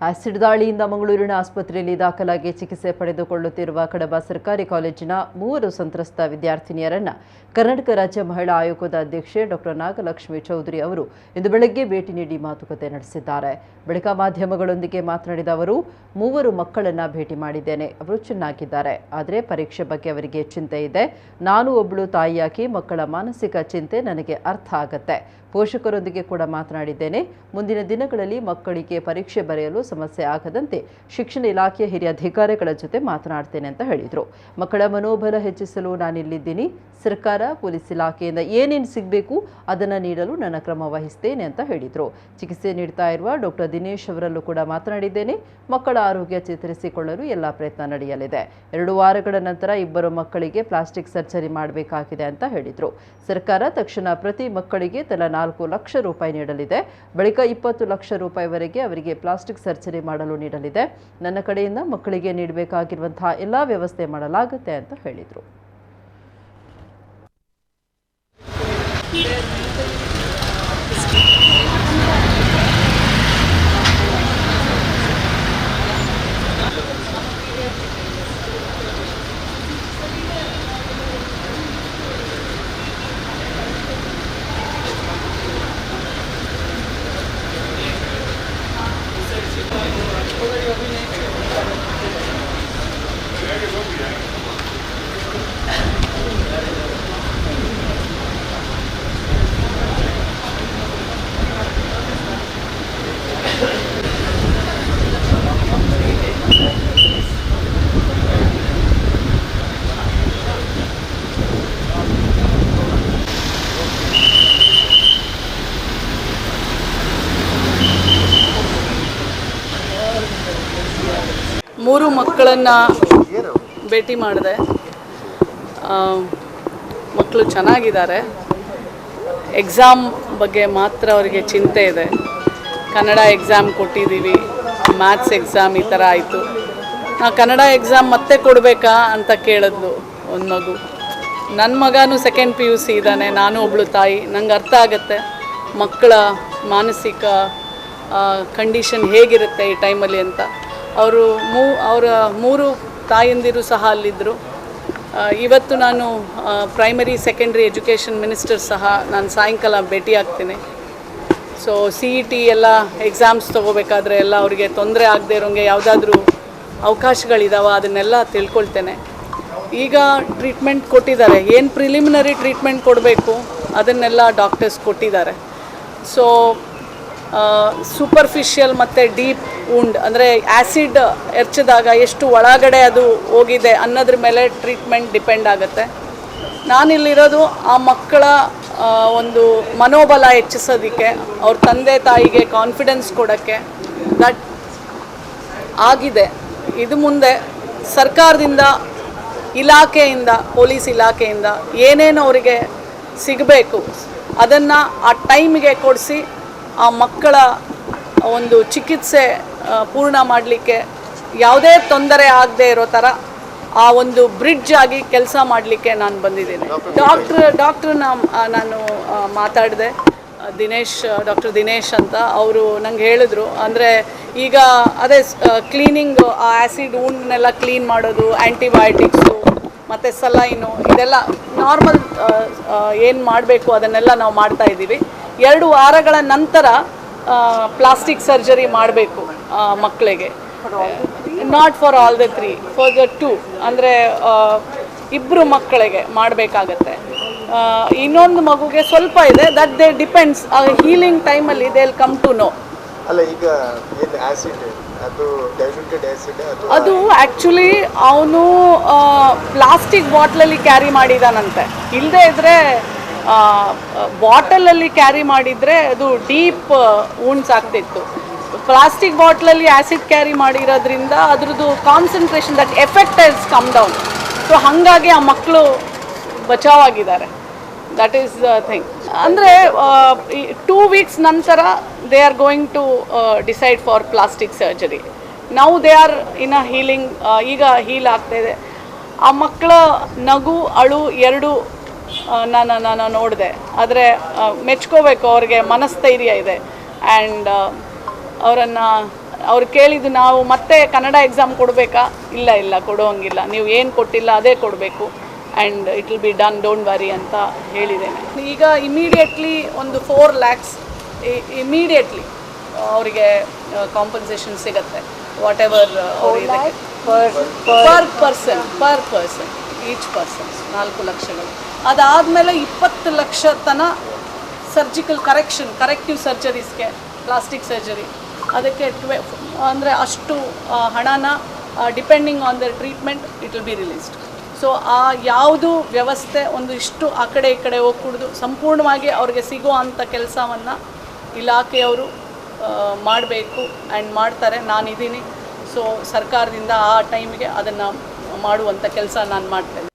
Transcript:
Acid ದಾಳಿಯಿಂದ ಮಂಗಳೂರಿನ ಆಸ್ಪತ್ರೆಯಲ್ಲಿ ದಾಖಲಾಗಿ ಚಿಕಿತ್ಸೆ ಪಡೆದುಕೊಳ್ಳುತ್ತಿರುವ ಕಡಬ ಸರ್ಕಾರಿ ಕಾಲೇಜಿನ 3 ಸಂತ್ರಸ್ತ ವಿದ್ಯಾರ್ಥಿನಿಯರನ್ನು ಕರ್ನಾಟಕ ರಾಜ್ಯ ಮಹಿಳಾ ಆಯೋಗದ ಅಧ್ಯಕ್ಷೆ ಡಾಕ್ಟರ್ ನಾಗಲಕ್ಷ್ಮಿ ಚೌಧರಿ ಅವರು ಇಂದು ಬೆಳಗ್ಗೆ ಭೇಟಿ ನೀಡಿ ಮಾತುಕತೆ ನಡೆಸಿದ್ದಾರೆ. ಬಳಿಕ ಮಾಧ್ಯಮಗಳೊಂದಿಗೆ ಮಾತನಾಡಿದ ಅವರು, 3 ಮಕ್ಕಳನ್ನ ಭೇಟಿ ಮಾಡಿದ್ದೇನೆ. ಅವರು ಚೆನ್ನಾಗಿದ್ದಾರೆ, ಆದರೆ ಪರೀಕ್ಷೆ ಬಗ್ಗೆ ಅವರಿಗೆ ಚಿಂತೆ ಇದೆ. ನಾನು ಒಬ್ಬಳು ತಾಯಿಯಾಗಿ ಮಕ್ಕಳ ಮಾನಸಿಕ ಚಿಂತೆ ನನಗೆ ಅರ್ಥ ಆಗುತ್ತೆ. ಪೋಷಕರೊಂದಿಗೆ ಕೂಡ ಮಾತನಾಡಿದ್ದೇನೆ. ಮುಂದಿನ ದಿನಗಳಲ್ಲಿ ಮಕ್ಕಳಿಗೆ ಪರೀಕ್ಷೆ ಬರೆಯಲು ಸಮಸ್ಯೆ ಆಗದಂತೆ ಶಿಕ್ಷಣ ಇಲಾಖೆಯ ಹಿರಿಯ ಅಧಿಕಾರಿಗಳ ಜೊತೆ ಮಾತನಾಡ್ತೇನೆ ಅಂತ ಹೇಳಿದರು. ಮಕ್ಕಳ ಮನೋಬಲ ಹೆಚ್ಚಿಸಲು ನಾನಿಲ್ಲಿದ್ದೀನಿ. ಸರ್ಕಾರ, ಪೊಲೀಸ್ ಇಲಾಖೆಯಿಂದ ಏನೇನು ಸಿಗಬೇಕು ಅದನ್ನು ನೀಡಲು ನನ್ನ ಕ್ರಮ ವಹಿಸ್ತೇನೆ ಅಂತ ಹೇಳಿದರು. ಚಿಕಿತ್ಸೆ ನೀಡ್ತಾ ಇರುವ ಡಾಕ್ಟರ್ ದಿನೇಶ್ ಅವರಲ್ಲೂ ಕೂಡ ಮಾತನಾಡಿದ್ದೇನೆ. ಮಕ್ಕಳ ಆರೋಗ್ಯ ಚೇತರಿಸಿಕೊಳ್ಳಲು ಎಲ್ಲ ಪ್ರಯತ್ನ ನಡೆಯಲಿದೆ. 2 ವಾರಗಳ ನಂತರ 2 ಮಕ್ಕಳಿಗೆ ಪ್ಲಾಸ್ಟಿಕ್ ಸರ್ಜರಿ ಮಾಡಬೇಕಾಗಿದೆ ಅಂತ ಹೇಳಿದರು. ಸರ್ಕಾರ ತಕ್ಷಣ ಪ್ರತಿ ಮಕ್ಕಳಿಗೆ ತಲಾ 4 ಲಕ್ಷ ರೂಪಾಯಿ ನೀಡಲಿದೆ. ಬಳಿಕ 20 ಲಕ್ಷ ರೂಪಾಯಿವರೆಗೆ ಅವರಿಗೆ ಪ್ಲಾಸ್ಟಿಕ್ ಸರ್ಜರಿ ಮಾಡಲು ನೀಡಲಿದೆ. ನನ್ನ ಕಡೆಯಿಂದ ಮಕ್ಕಳಿಗೆ ನೀಡಬೇಕಾಗಿರುವಂತಹ ಎಲ್ಲ ವ್ಯವಸ್ಥೆ ಮಾಡಲಾಗುತ್ತೆ ಅಂತ ಹೇಳಿದರು. ಮೂರು ಮಕ್ಕಳನ್ನು ಭೇಟಿ ಮಾಡಿದೆ. ಮಕ್ಕಳು ಚೆನ್ನಾಗಿದ್ದಾರೆ. ಎಕ್ಸಾಮ್ ಬಗ್ಗೆ ಮಾತ್ರ ಅವರಿಗೆ ಚಿಂತೆ ಇದೆ. ಕನ್ನಡ ಎಕ್ಸಾಮ್ ಕೊಟ್ಟಿದ್ದೀವಿ, ಮ್ಯಾಥ್ಸ್ ಎಕ್ಸಾಮ್ ಈ ಥರ ಆಯಿತು. ನಾ ಕನ್ನಡ ಎಕ್ಸಾಮ್ ಮತ್ತೆ ಕೊಡಬೇಕಾ ಅಂತ ಕೇಳಿದ್ಲು ಒಂದು ಮಗು. ನನ್ನ ಮಗನೂ 2nd PUC ಇದ್ದಾನೆ. ನಾನು ಒಬ್ಬಳು ತಾಯಿ, ನಂಗೆ ಅರ್ಥ ಆಗುತ್ತೆ ಮಕ್ಕಳ ಮಾನಸಿಕ ಕಂಡೀಷನ್ ಹೇಗಿರುತ್ತೆ ಈ ಟೈಮಲ್ಲಿ ಅಂತ. ಅವರ 3 ತಾಯಂದಿರು ಸಹ ಅಲ್ಲಿದ್ದರು. ಇವತ್ತು ನಾನು ಪ್ರೈಮರಿ ಸೆಕೆಂಡ್ರಿ ಎಜುಕೇಷನ್ ಮಿನಿಸ್ಟರ್ ಸಹ ನಾನು ಸಾಯಂಕಾಲ ಭೇಟಿ ಆಗ್ತೀನಿ. ಸೊ CET ಎಲ್ಲ ಎಕ್ಸಾಮ್ಸ್ ತೊಗೋಬೇಕಾದ್ರೆ ಎಲ್ಲ ಅವರಿಗೆ ತೊಂದರೆ ಆಗದೆ ಇರೋಂಗೆ ಯಾವುದಾದ್ರೂ ಅವಕಾಶಗಳಿದಾವೆ ಅದನ್ನೆಲ್ಲ ತಿಳ್ಕೊಳ್ತೇನೆ. ಈಗ ಟ್ರೀಟ್ಮೆಂಟ್ ಕೊಟ್ಟಿದ್ದಾರೆ, ಏನು ಪ್ರಿಲಿಮಿನರಿ ಟ್ರೀಟ್ಮೆಂಟ್ ಕೊಡಬೇಕು ಅದನ್ನೆಲ್ಲ ಡಾಕ್ಟರ್ಸ್ ಕೊಟ್ಟಿದ್ದಾರೆ. ಸೊ ಸೂಪರ್ಫಿಷಿಯಲ್ ಮತ್ತು ಡೀಪ್ ವುಂಡ್ ಅಂದರೆ ಆ್ಯಸಿಡ್ ಎರಚಿದಾಗ ಎಷ್ಟು ಒಳಗಡೆ ಅದು ಹೋಗಿದೆ ಅನ್ನೋದ್ರ ಮೇಲೆ ಟ್ರೀಟ್ಮೆಂಟ್ ಡಿಪೆಂಡ್ ಆಗುತ್ತೆ. ನಾನಿಲ್ಲಿರೋದು ಆ ಮಕ್ಕಳ ಒಂದು ಮನೋಬಲ ಹೆಚ್ಚಿಸೋದಕ್ಕೆ, ಅವ್ರ ತಂದೆ ತಾಯಿಗೆ ಕಾನ್ಫಿಡೆನ್ಸ್ ಕೊಡೋಕ್ಕೆ. ದಟ್ ಆಗಿದೆ. ಇದು ಮುಂದೆ ಸರ್ಕಾರದಿಂದ, ಇಲಾಖೆಯಿಂದ, ಪೊಲೀಸ್ ಇಲಾಖೆಯಿಂದ ಏನೇನು ಅವರಿಗೆ ಸಿಗಬೇಕು ಅದನ್ನು ಆ ಟೈಮಿಗೆ ಕೊಡಿಸಿ ಆ ಮಕ್ಕಳ ಒಂದು ಚಿಕಿತ್ಸೆ ಪೂರ್ಣ ಮಾಡಲಿಕ್ಕೆ, ಯಾವುದೇ ತೊಂದರೆ ಆಗದೆ ಇರೋ ಥರ ಆ ಒಂದು ಬ್ರಿಡ್ಜ್ ಆಗಿ ಕೆಲಸ ಮಾಡಲಿಕ್ಕೆ ನಾನು ಬಂದಿದ್ದೀನಿ. ಡಾಕ್ಟ್ರನ್ನ ನಾನು ಮಾತಾಡಿದೆ, ಡಾಕ್ಟರ್ ದಿನೇಶ್ ಅಂತ. ಅವರು ನಂಗೆ ಹೇಳಿದ್ರು, ಅಂದರೆ ಈಗ ಅದೇ ಕ್ಲೀನಿಂಗ್, ಆ ಆ್ಯಸಿಡ್ ವುಂಡ್ನೆಲ್ಲ ಕ್ಲೀನ್ ಮಾಡೋದು, ಆ್ಯಂಟಿಬಯೋಟಿಕ್ಸು ಮತ್ತು ಸಲೈನು, ಇದೆಲ್ಲ ನಾರ್ಮಲ್ ಏನು ಮಾಡಬೇಕು ಅದನ್ನೆಲ್ಲ ನಾವು ಮಾಡ್ತಾಯಿದ್ದೀವಿ. 2 ವಾರಗಳ ನಂತರ ಪ್ಲಾಸ್ಟಿಕ್ ಸರ್ಜರಿ ಮಾಡಬೇಕು ಮಕ್ಕಳಿಗೆ. Not for all the 3, for the 2, ಅಂದರೆ 2 ಮಕ್ಕಳಿಗೆ ಮಾಡಬೇಕಾಗತ್ತೆ. ಇನ್ನೊಂದು ಮಗುಗೆ ಸ್ವಲ್ಪ ಇದೆ. That they depends. ಹೀಲಿಂಗ್ ಟೈಮಲ್ಲಿ they will come to know. ಅದು ಆ್ಯಕ್ಚುಲಿ ಅವನು ಪ್ಲಾಸ್ಟಿಕ್ ಬಾಟ್ಲಲ್ಲಿ ಕ್ಯಾರಿ ಮಾಡಿದಾನಂತೆ. ಇಲ್ಲದೇ ಇದ್ದರೆ ಬಾಟಲಲ್ಲಿ ಕ್ಯಾರಿ ಮಾಡಿದರೆ ಅದು ಡೀಪ್ ವುಂಡ್ಸ್ ಆಗ್ತಿತ್ತು. ಪ್ಲಾಸ್ಟಿಕ್ ಬಾಟ್ಲಲ್ಲಿ ಆ್ಯಸಿಡ್ ಕ್ಯಾರಿ ಮಾಡಿರೋದ್ರಿಂದ ಅದ್ರದ್ದು concentration, that effect is come down. So ಹಾಗಾಗಿ ಆ ಮಕ್ಕಳು ಬಚಾವಾಗಿದ್ದಾರೆ. That is the thing. ಅಂದರೆ 2 ವೀಕ್ಸ್ ನಂತರ they are going to decide for plastic surgery. ನಾವು they are in a healing. ಈಗ ಹೀಲ್ ಆಗ್ತಾಯಿದೆ. ಆ ಮಕ್ಕಳ ನಗು, ಅಳು 2 ನಾನು ನೋಡಿದೆ. ಆದರೆ ಮೆಚ್ಕೋಬೇಕು, ಅವ್ರಿಗೆ ಮನಸ್ಥೈರ್ಯ ಇದೆ. ಆ್ಯಂಡ್ ಅವರನ್ನು ಅವ್ರು ಕೇಳಿದ್ದು ನಾವು ಮತ್ತೆ ಕನ್ನಡ ಎಕ್ಸಾಮ್ ಕೊಡಬೇಕಾ? ಇಲ್ಲ ಕೊಡುವಂಗಿಲ್ಲ, ನೀವು ಏನು ಕೊಟ್ಟಿಲ್ಲ ಅದೇ ಕೊಡಬೇಕು and it will be done, don't worry ಅಂತ ಹೇಳಿದ್ದೇನೆ. ಈಗ ಇಮಿಡಿಯೇಟ್ಲಿ ಒಂದು 4 lakhs ಇಮಿಡಿಯೇಟ್ಲಿ ಅವರಿಗೆ ಕಾಂಪನ್ಸೇಷನ್ ಸಿಗುತ್ತೆ, what ever per person each person 4 ಲಕ್ಷಗಳು. ಅದಾದಮೇಲೆ 20 ಲಕ್ಷ ತನಕ ಸರ್ಜಿಕಲ್ ಕರೆಕ್ಟಿವ್ ಸರ್ಜರೀಸ್ಗೆ, ಪ್ಲಾಸ್ಟಿಕ್ ಸರ್ಜರಿ, ಅದಕ್ಕೆ ಅಂದರೆ ಅಷ್ಟು ಹಣನ depending on the treatment it will be released. So ಆ ಯಾವುದು ವ್ಯವಸ್ಥೆ ಒಂದು ಇಷ್ಟು ಆ ಕಡೆ ಈ ಕಡೆ ಹೋಗ್ಕೂಡ್ದು, ಸಂಪೂರ್ಣವಾಗಿ ಅವ್ರಿಗೆ ಸಿಗೋ ಅಂಥ ಕೆಲಸವನ್ನು ಇಲಾಖೆಯವರು ಮಾಡಬೇಕು ಆ್ಯಂಡ್ ಮಾಡ್ತಾರೆ. ನಾನಿದ್ದೀನಿ, ಸೊ ಸರ್ಕಾರದಿಂದ ಆ ಟೈಮಿಗೆ ಅದನ್ನು ಮಾಡುವಂಥ ಕೆಲಸ ನಾನು ಮಾಡ್ತೇನೆ.